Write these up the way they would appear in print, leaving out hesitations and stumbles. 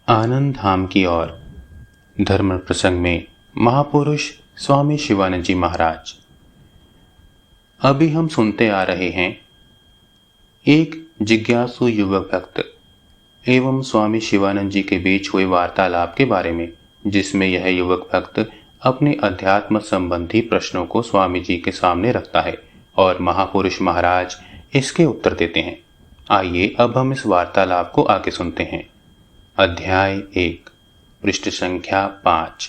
आनंद धाम की ओर धर्म प्रसंग में महापुरुष स्वामी शिवानंद जी महाराज। अभी हम सुनते आ रहे हैं एक जिज्ञासु युवक भक्त एवं स्वामी शिवानंद जी के बीच हुए वार्तालाप के बारे में, जिसमें यह युवक भक्त अपने अध्यात्म संबंधी प्रश्नों को स्वामी जी के सामने रखता है और महापुरुष महाराज इसके उत्तर देते हैं। आइए अब हम इस वार्तालाप को आगे सुनते हैं। अध्याय 1, पृष्ठ संख्या 5,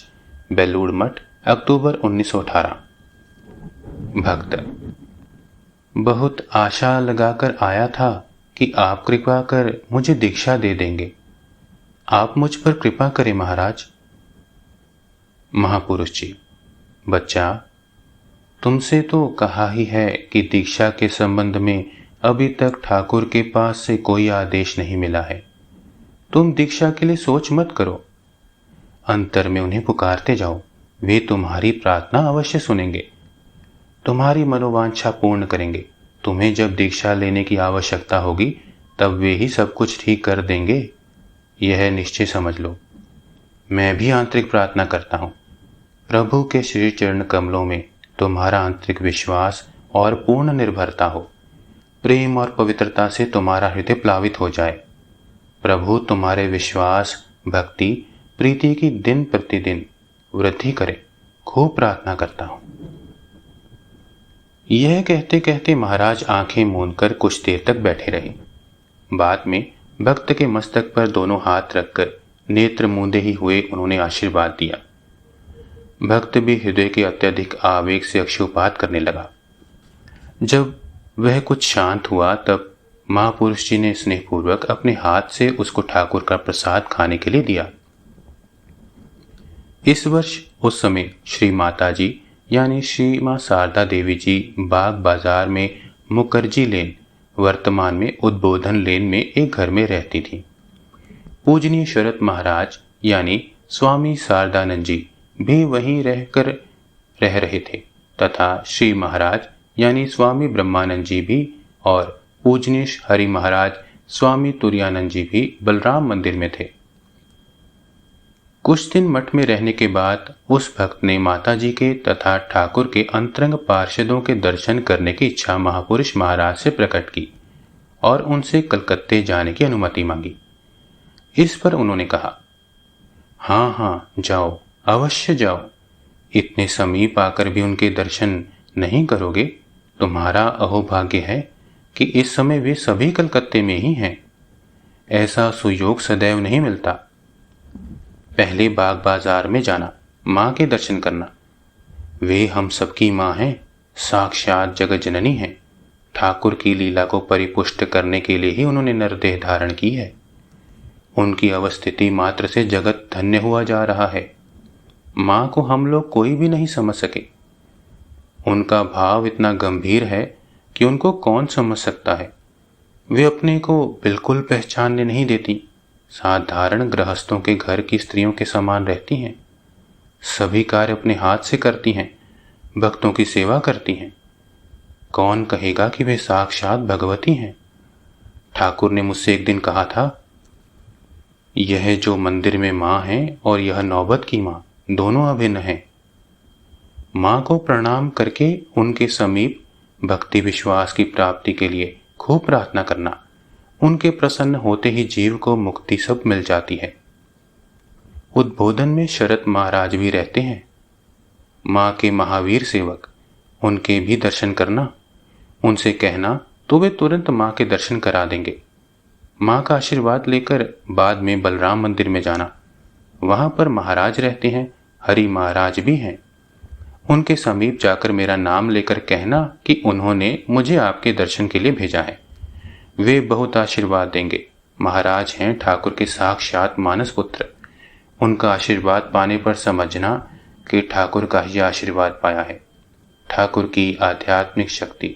बेलूड़ मठ, अक्टूबर 1918। भक्त: बहुत आशा लगाकर आया था कि आप कृपा कर मुझे दीक्षा दे देंगे। आप मुझ पर कृपा करें महाराज। महापुरुष जी: बच्चा, तुमसे तो कहा ही है कि दीक्षा के संबंध में अभी तक ठाकुर के पास से कोई आदेश नहीं मिला है। तुम दीक्षा के लिए सोच मत करो, अंतर में उन्हें पुकारते जाओ, वे तुम्हारी प्रार्थना अवश्य सुनेंगे, तुम्हारी मनोवांछा पूर्ण करेंगे। तुम्हें जब दीक्षा लेने की आवश्यकता होगी तब वे ही सब कुछ ठीक कर देंगे, यह निश्चय समझ लो। मैं भी आंतरिक प्रार्थना करता हूँ, प्रभु के श्री चरण कमलों में तुम्हारा आंतरिक विश्वास और पूर्ण निर्भरता हो, प्रेम और पवित्रता से तुम्हारा हृदय प्लावित हो जाए। प्रभु तुम्हारे विश्वास, भक्ति, प्रीति की दिन प्रतिदिन वृद्धि करे, खूब प्रार्थना करता हूं। यह कहते कहते महाराज आंखें मूंदकर कुछ देर तक बैठे रहे। बाद में भक्त के मस्तक पर दोनों हाथ रखकर नेत्र मूंदे ही हुए उन्होंने आशीर्वाद दिया। भक्त भी हृदय के अत्यधिक आवेग से अक्षुपात करने लगा। जब वह कुछ शांत हुआ तब महापुरुष जी ने स्नेहपूर्वक अपने हाथ से उसको ठाकुर का प्रसाद खाने के लिए दिया। इस वर्ष उस समय श्री माता जी यानी श्री मां शारदा देवी जी बाग बाजार में मुखर्जी लेन, वर्तमान में उद्बोधन लेन में एक घर में रहती थी। पूजनीय शरत महाराज यानी स्वामी शारदानंद जी भी वहीं रह रहे थे तथा श्री महाराज यानी स्वामी ब्रह्मानंद जी भी और पूजनीय हरि महाराज स्वामी तुरानंद जी भी बलराम मंदिर में थे। कुछ दिन मठ में रहने के बाद उस भक्त ने माता जी के तथा ठाकुर के अंतरंग पार्षदों के दर्शन करने की इच्छा महापुरुष महाराज से प्रकट की और उनसे कलकत्ते जाने की अनुमति मांगी। इस पर उन्होंने कहा, हाँ हाँ जाओ, अवश्य जाओ। इतने समीप आकर भी उनके दर्शन नहीं करोगे? तुम्हारा अहोभाग्य है कि इस समय वे सभी कलकत्ते में ही हैं। ऐसा सुयोग सदैव नहीं मिलता। पहले बाग बाजार में जाना, माँ के दर्शन करना। वे हम सबकी माँ हैं, साक्षात जगत जननी हैं। ठाकुर की लीला को परिपुष्ट करने के लिए ही उन्होंने नरदेह धारण की है। उनकी अवस्थिति मात्र से जगत धन्य हुआ जा रहा है। माँ को हम लोग कोई भी नहीं समझ सके। उनका भाव इतना गंभीर है कि उनको कौन समझ सकता है। वे अपने को बिल्कुल पहचानने नहीं देती। साधारण गृहस्थों के घर की स्त्रियों के समान रहती हैं। सभी कार्य अपने हाथ से करती हैं, भक्तों की सेवा करती हैं। कौन कहेगा कि वे साक्षात भगवती हैं? ठाकुर ने मुझसे एक दिन कहा था, यह जो मंदिर में माँ है और यह नौबत की माँ, दोनों अभिन्न हैं। माँ को प्रणाम करके उनके समीप भक्ति विश्वास की प्राप्ति के लिए खूब प्रार्थना करना। उनके प्रसन्न होते ही जीव को मुक्ति सब मिल जाती है। उद्बोधन में शरत महाराज भी रहते हैं, माँ के महावीर सेवक। उनके भी दर्शन करना। उनसे कहना तो वे तुरंत माँ के दर्शन करा देंगे। माँ का आशीर्वाद लेकर बाद में बलराम मंदिर में जाना। वहां पर महाराज रहते हैं, हरि महाराज भी हैं। उनके समीप जाकर मेरा नाम लेकर कहना कि उन्होंने मुझे आपके दर्शन के लिए भेजा है। वे बहुत आशीर्वाद देंगे। महाराज हैं ठाकुर के साक्षात मानस पुत्र। उनका आशीर्वाद पाने पर समझना कि ठाकुर का ही आशीर्वाद पाया है। ठाकुर की आध्यात्मिक शक्ति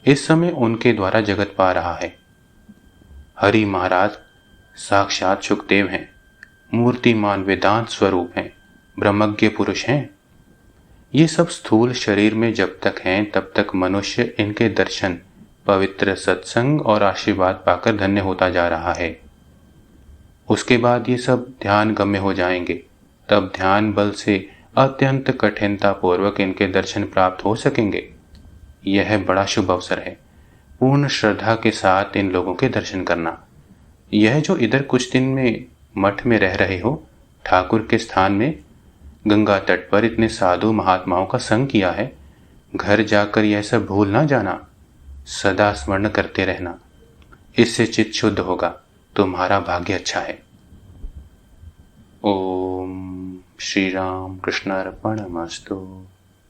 इस समय उनके द्वारा जगत पा रहा है। हरि महाराज साक्षात सुखदेव हैं, मूर्तिमान वेदांत स्वरूप हैं, ब्रह्मज्ञ पुरुष हैं। ये सब स्थूल शरीर में जब तक हैं तब तक मनुष्य इनके दर्शन, पवित्र सत्संग और आशीर्वाद पाकर धन्य होता जा रहा है। उसके बाद ये सब ध्यान गम्य हो जाएंगे। तब ध्यान बल से अत्यंत कठिनता पूर्वक इनके दर्शन प्राप्त हो सकेंगे। यह बड़ा शुभ अवसर है। पूर्ण श्रद्धा के साथ इन लोगों के दर्शन करना। यह जो इधर कुछ दिन में मठ में रह रहे हो, ठाकुर के स्थान में, गंगा तट पर इतने साधु महात्माओं का संग किया है, घर जाकर यह सब भूल ना जाना, सदा स्मरण करते रहना। इससे चित्त शुद्ध होगा, तुम्हारा भाग्य अच्छा है। ओम श्री राम कृष्णार्पणमस्तु।